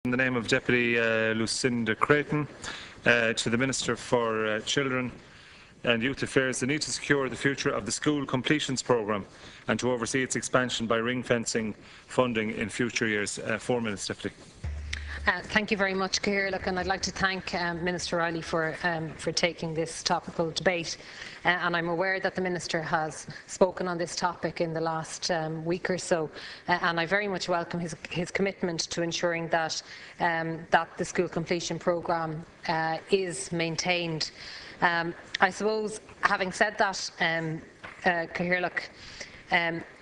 In the name of Deputy Lucinda Creighton, to the Minister for Children and Youth Affairs, the need to secure the future of the school completions programme and to oversee its expansion by ring-fencing funding in future years. 4 minutes, Deputy. Thank you very much, Cahir, and I'd like to thank Minister Riley for taking this topical debate. And I'm aware that the Minister has spoken on this topic in the last week or so, and I very much welcome his commitment to ensuring that the school completion programme is maintained. I suppose, having said that, Cahir,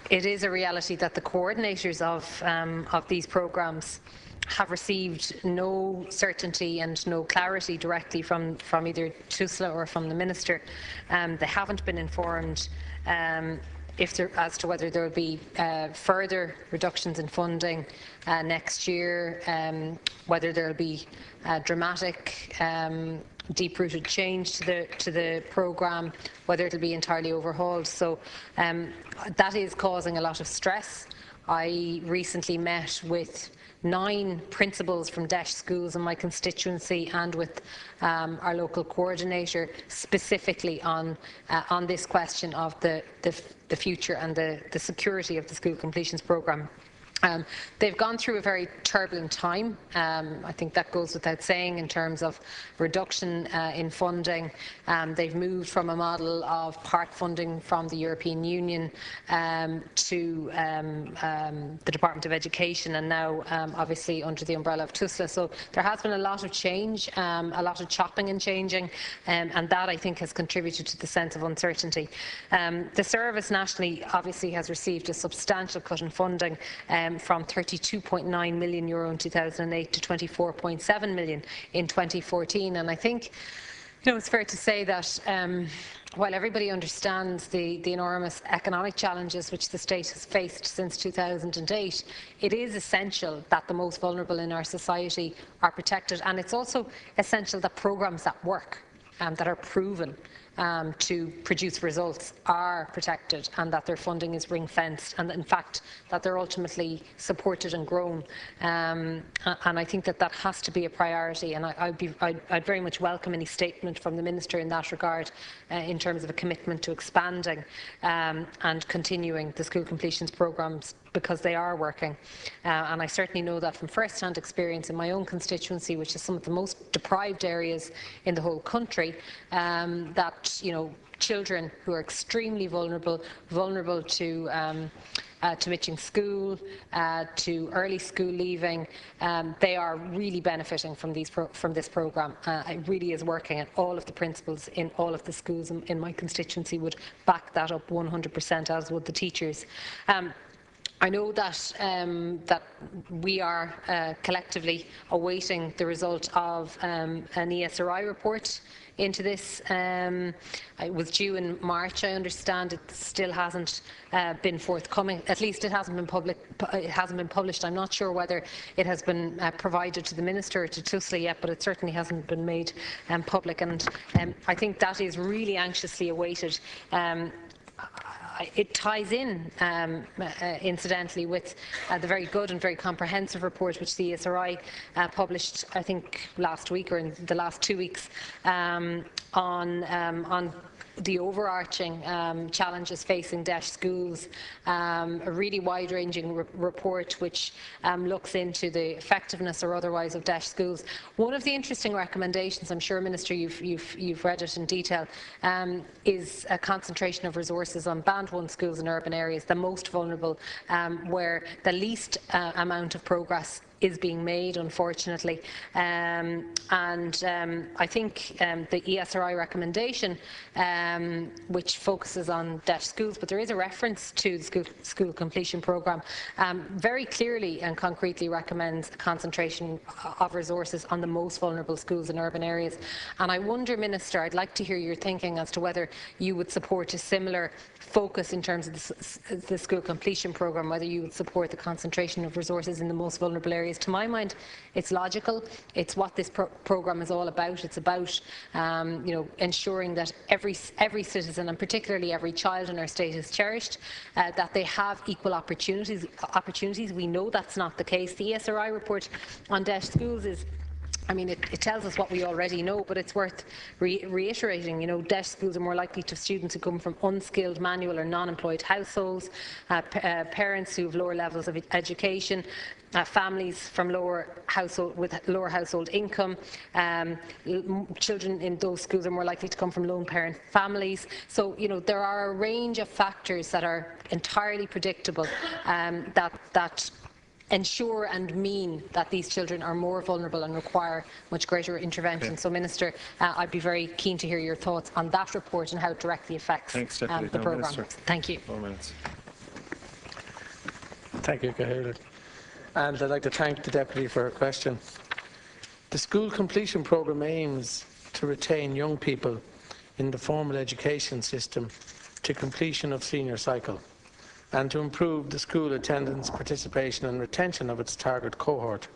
it is a reality that the coordinators of these programmes have received no certainty and no clarity directly from either TUSLA or from the Minister. They haven't been informed as to whether there will be further reductions in funding next year, whether there will be dramatic deep-rooted change to the programme, whether it will be entirely overhauled. So that is causing a lot of stress. I recently met with 9 principals from DESH schools in my constituency and with our local coordinator specifically on this question of the future and the security of the school completions programme. They've gone through a very turbulent time. I think that goes without saying in terms of reduction in funding. They've moved from a model of part funding from the European Union to the Department of Education, and now obviously under the umbrella of TUSLA. So there has been a lot of change, a lot of chopping and changing, and that I think has contributed to the sense of uncertainty. The service nationally obviously has received a substantial cut in funding, from €32.9 million in 2008 to €24.7 million in 2014. And I think it's fair to say that while everybody understands the enormous economic challenges which the state has faced since 2008, it is essential that the most vulnerable in our society are protected, and it's also essential that programmes that work, that are proven to produce results, are protected, and that their funding is ring-fenced, and in fact that they're ultimately supported and grown. And I think that has to be a priority, and I'd very much welcome any statement from the Minister in that regard, in terms of a commitment to expanding and continuing the school completions programmes, because they are working. And I certainly know that from first-hand experience in my own constituency, which is some of the most deprived areas in the whole country, that children who are extremely vulnerable to missing school, to early school leaving, they are really benefiting from this programme. It really is working, and all of the principals in all of the schools in my constituency would back that up 100%, as would the teachers. I know that we are collectively awaiting the result of an ESRI report into this. It was due in March, I understand. It still hasn't been forthcoming. At least it hasn't been published. I'm not sure whether it has been provided to the Minister or to TUSLA yet, but it certainly hasn't been made public, and I think that is really anxiously awaited. It ties in, incidentally, with the very good and very comprehensive report which the ESRI published, I think, last week or in the last 2 weeks, on the overarching challenges facing DESH schools, a really wide-ranging report which looks into the effectiveness or otherwise of DESH schools. One of the interesting recommendations, I'm sure, Minister, you've read it in detail, is a concentration of resources on Band 1 schools in urban areas, the most vulnerable, where the least amount of progress is being made, unfortunately. I think the ESRI recommendation, which focuses on DESH schools, but there is a reference to the school completion programme, very clearly and concretely recommends a concentration of resources on the most vulnerable schools in urban areas. And I wonder, Minister, I'd like to hear your thinking as to whether you would support a similar focus in terms of the school completion programme, whether you would support the concentration of resources in the most vulnerable areas areas. To my mind, it's logical. It's what this programme is all about. It's about ensuring that every citizen, and particularly every child in our state, is cherished, that they have equal opportunities. We know that's not the case. The ESRI report on DEIS schools is, it tells us what we already know, but it's worth reiterating. DEIS schools are more likely to have students who come from unskilled, manual or non-employed households, parents who have lower levels of education, families from with lower household income. Children in those schools are more likely to come from lone parent families. So, there are a range of factors that are entirely predictable that ensure and mean that these children are more vulnerable and require much greater intervention. So, Minister, I'd be very keen to hear your thoughts on that report and how it directly affects the programme. Thank you. 4 minutes. Thank you, Cahill. And I'd like to thank the Deputy for her question. The school completion programme aims to retain young people in the formal education system to completion of senior cycle, and to improve the school attendance, participation and retention of its target cohort.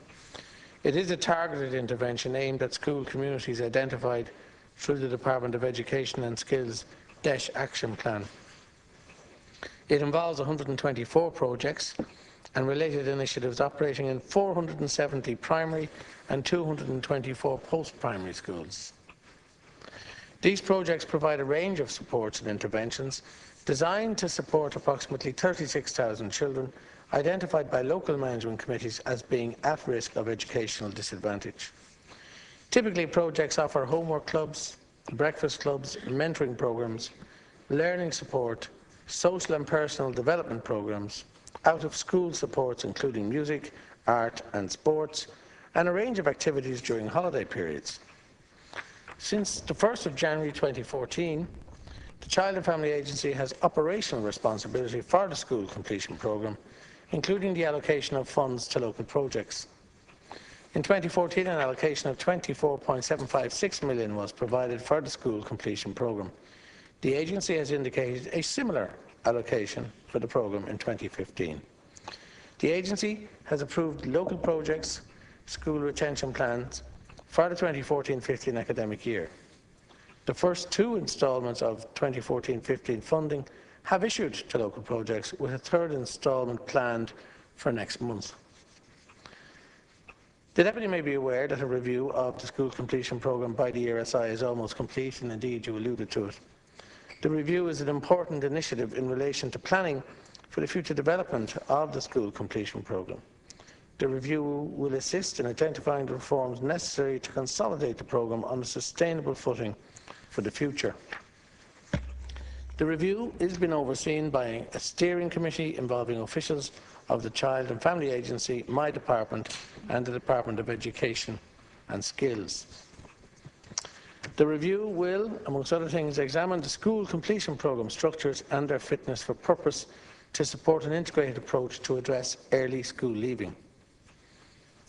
It is a targeted intervention aimed at school communities identified through the Department of Education and Skills DEIS Action Plan. It involves 124 projects and related initiatives operating in 470 primary and 224 post-primary schools. These projects provide a range of supports and interventions designed to support approximately 36,000 children identified by local management committees as being at risk of educational disadvantage. Typically, projects offer homework clubs, breakfast clubs, mentoring programs, learning support, social and personal development programs, out-of-school supports including music, art and sports, and a range of activities during holiday periods. Since the 1st of January 2014, the Child and Family Agency has operational responsibility for the school completion programme, including the allocation of funds to local projects. In 2014, an allocation of 24.756 million was provided for the school completion programme. The agency has indicated a similar allocation for the programme in 2015. The agency has approved local projects, school retention plans for the 2014-15 academic year. The first two instalments of 2014-15 funding have issued to local projects, with a third instalment planned for next month. The Deputy may be aware that a review of the school completion programme by the ERSI is almost complete, and indeed you alluded to it. The review is an important initiative in relation to planning for the future development of the school completion programme. The review will assist in identifying the reforms necessary to consolidate the programme on a sustainable footing for the future. The review is being overseen by a steering committee involving officials of the Child and Family Agency, my department and the Department of Education and Skills. The review will, amongst other things, examine the school completion programme structures and their fitness for purpose to support an integrated approach to address early school leaving.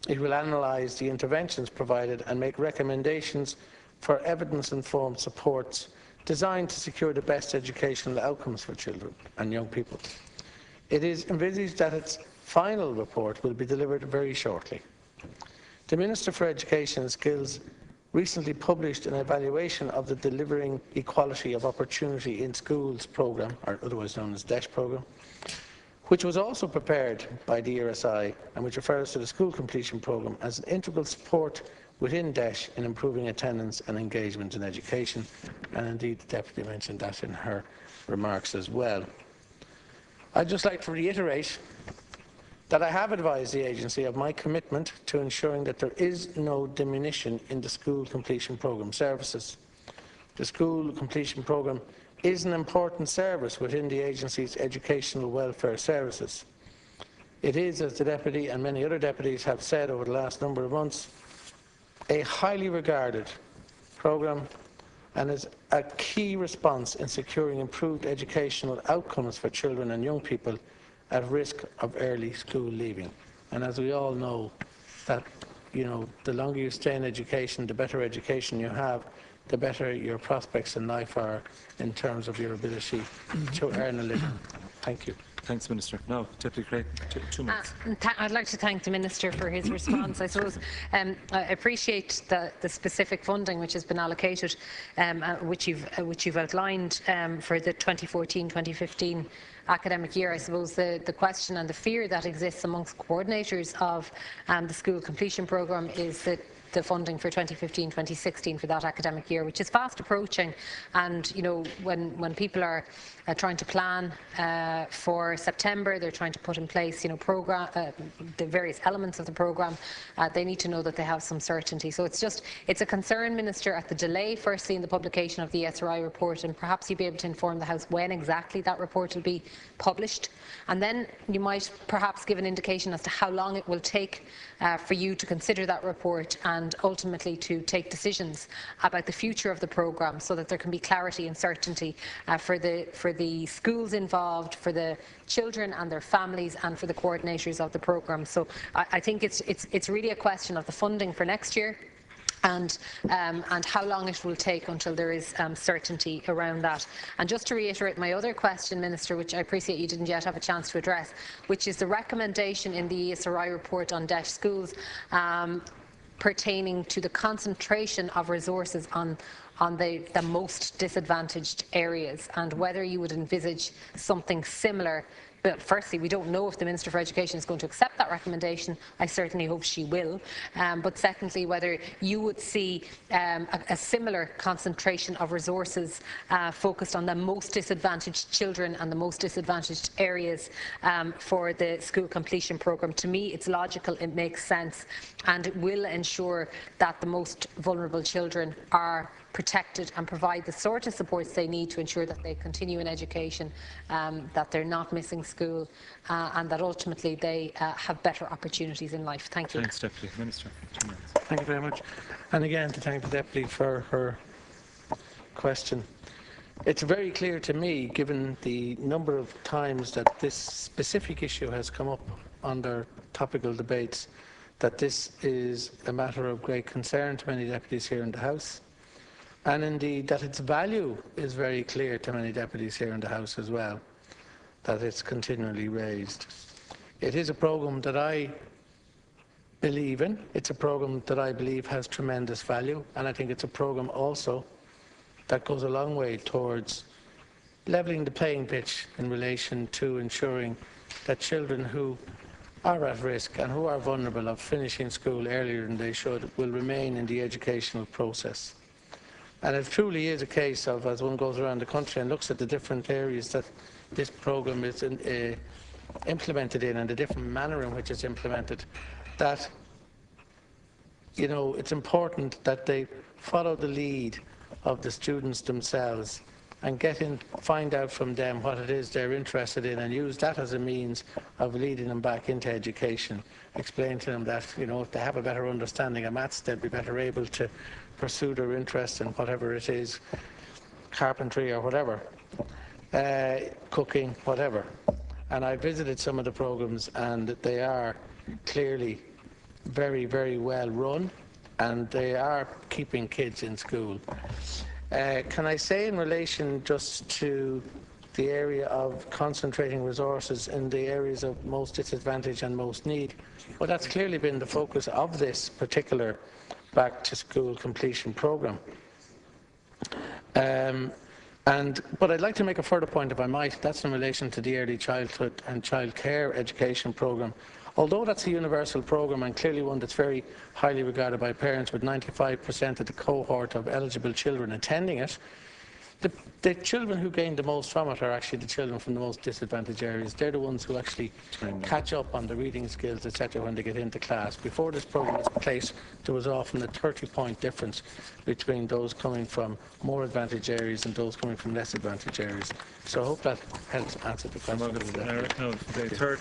It will analyse the interventions provided and make recommendations for evidence-informed supports designed to secure the best educational outcomes for children and young people. It is envisaged that its final report will be delivered very shortly. The Minister for Education and Skills recently published an evaluation of the Delivering Equality of Opportunity in Schools programme, or otherwise known as DEIS programme, which was also prepared by the ERSI and which refers to the school completion programme as an integral support within DEIS in improving attendance and engagement in education, and indeed the Deputy mentioned that in her remarks as well. I'd just like to reiterate that I have advised the agency of my commitment to ensuring that there is no diminution in the school completion programme services. The school completion programme is an important service within the agency's educational welfare services. It is, as the Deputy and many other deputies have said over the last number of months, a highly regarded programme and is a key response in securing improved educational outcomes for children and young people at risk of early school leaving. And as we all know, that the longer you stay in education, the better education you have, the better your prospects in life are in terms of your ability to earn a living. Thank you. Thanks, Minister. Now, Deputy Creighton, two minutes. I'd like to thank the Minister for his response. I suppose I appreciate the specific funding which has been allocated, which you've outlined for the 2014-2015 academic year. I suppose the question and the fear that exists amongst coordinators of the school completion programme is that the funding for 2015-2016 for that academic year, which is fast approaching, and when people are trying to plan for September, they're trying to put in place the various elements of the programme, they need to know that they have some certainty. So it's a concern, Minister, at the delay firstly in the publication of the ESRI report, and perhaps you'd be able to inform the House when exactly that report will be published, and then you might perhaps give an indication as to how long it will take for you to consider that report and ultimately to take decisions about the future of the programme, so that there can be clarity and certainty for the schools involved, for the children and their families, and for the coordinators of the programme. So I think it's really a question of the funding for next year, and how long it will take until there is certainty around that. And just to reiterate my other question, Minister, which I appreciate you didn't yet have a chance to address, which is the recommendation in the ESRI report on deaf schools pertaining to the concentration of resources on the most disadvantaged areas, and whether you would envisage something similar. But firstly, we don't know if the Minister for Education is going to accept that recommendation. I certainly hope she will. But secondly, whether you would see a similar concentration of resources focused on the most disadvantaged children and the most disadvantaged areas for the school completion programme. To me, it's logical, it makes sense, and it will ensure that the most vulnerable children are protected and provide the sort of supports they need to ensure that they continue in education, that they're not missing school, and that ultimately they have better opportunities in life. Thank you. Thanks, Deputy Minister. 2 minutes. Thank you very much. And again, to thank the Deputy for her question. It's very clear to me, given the number of times that this specific issue has come up under topical debates, that this is a matter of great concern to many deputies here in the House, and indeed that its value is very clear to many deputies here in the House as well, that it's continually raised. It is a programme that I believe in. It's a programme that I believe has tremendous value, and I think it's a programme also that goes a long way towards levelling the playing pitch in relation to ensuring that children who are at risk and who are vulnerable of finishing school earlier than they should will remain in the educational process. And it truly is a case of, as one goes around the country and looks at the different areas that this programme is implemented in and the different manner in which it's implemented, that it's important that they follow the lead of the students themselves and find out from them what it is they're interested in, and use that as a means of leading them back into education. Explain to them that if they have a better understanding of maths, they'll be better able to pursue their interest in whatever it is, carpentry or whatever, cooking, whatever. And I visited some of the programmes, and they are clearly very, very well run, and they are keeping kids in school. Can I say, in relation just to the area of concentrating resources in the areas of most disadvantage and most need, well, that's clearly been the focus of this particular back to school completion programme. But I'd like to make a further point, if I might. That's in relation to the early childhood and childcare education programme. Although that's a universal programme and clearly one that's very highly regarded by parents, with 95% of the cohort of eligible children attending it, the children who gain the most from it are actually the children from the most disadvantaged areas. They're the ones who actually catch up on the reading skills, etc., when they get into class. Before this programme was in place, there was often a 30-point difference between those coming from more advantaged areas and those coming from less advantaged areas. So I hope that helps answer the question. The third